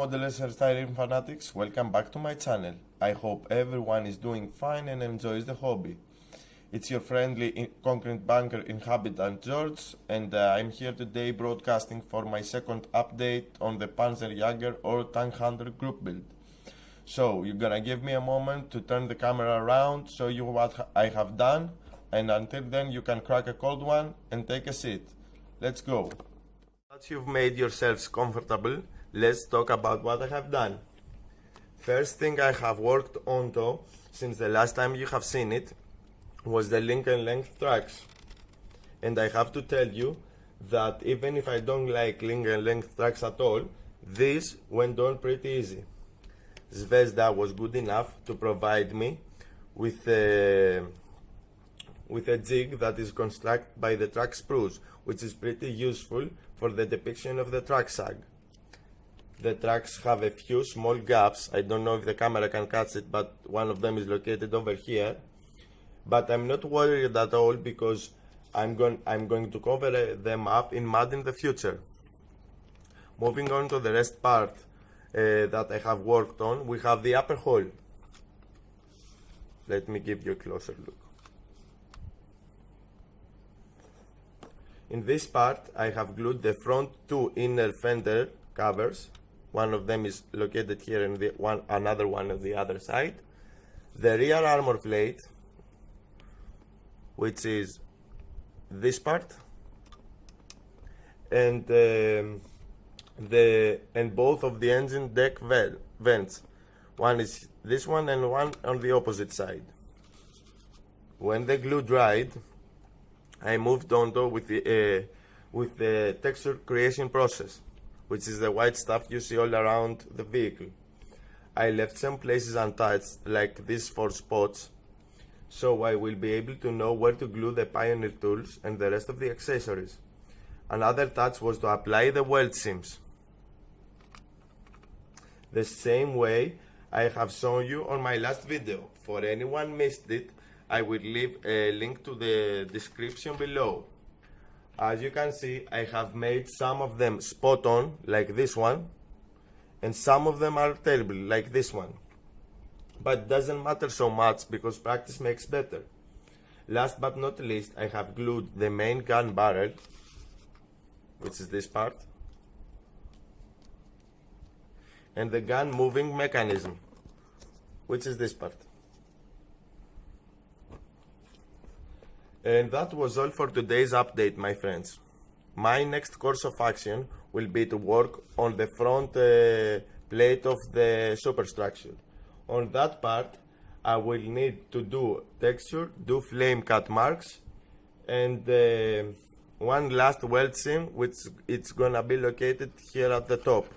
modelers and styling fanatics, welcome back to my channel. I hope everyone is doing fine and enjoys the hobby. It's your friendly concrete bunker inhabitant George, and I'm here today broadcasting for my second update on the Panzerjäger or Tank Hunter group build. So you're gonna give me a moment to turn the camera around, show you what I have done, and until then you can crack a cold one and take a seat. Let's go. Once you've made yourselves comfortable, let's talk about what I have done. First thing I have worked on though, since the last time you have seen it, was the link and length tracks. And I have to tell you that even if I don't like link and length tracks at all, this went on pretty easy. Zvezda was good enough to provide me with a jig that is constructed by the track sprues, which is pretty useful for the depiction of the track sag. The tracks have a few small gaps. I don't know if the camera can catch it, but one of them is located over here. But I'm not worried at all because I'm going to cover them up in mud in the future. Moving on to the rest part that I have worked on, we have the upper hull. Let me give you a closer look. In this part, I have glued the front two inner fender covers. One of them is located here and another one on the other side. The rear armor plate, which is this part, and both of the engine deck vents. One is this one and one on the opposite side. When the glue dried, I moved on to with the texture creation process, which is the white stuff you see all around the vehicle. I left some places untouched, like these 4 spots, so I will be able to know where to glue the Pioneer tools and the rest of the accessories. Another touch was to apply the weld seams, the same way I have shown you on my last video. For anyone missed it, I will leave a link to the description below. As you can see, I have made some of them spot on, like this one, and some of them are terrible, like this one. But it doesn't matter so much because practice makes better. Last but not least, I have glued the main gun barrel, which is this part, and the gun moving mechanism, which is this part. And that was all for today's update, my friends. My next course of action will be to work on the front plate of the superstructure. On that part, I will need to do texture, do flame cut marks, and one last weld seam, which it's gonna be located here at the top.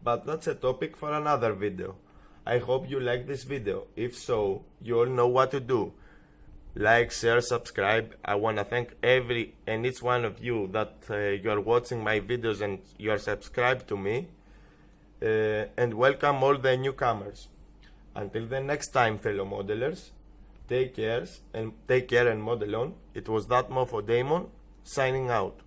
But that's a topic for another video. I hope you like this video. If so, you all know what to do. Like, share, subscribe. I want to thank every and each one of you that you are watching my videos and you are subscribed to me, and welcome all the newcomers. Until the next time, fellow modelers, take care and model on. It was that Mofo Damon signing out.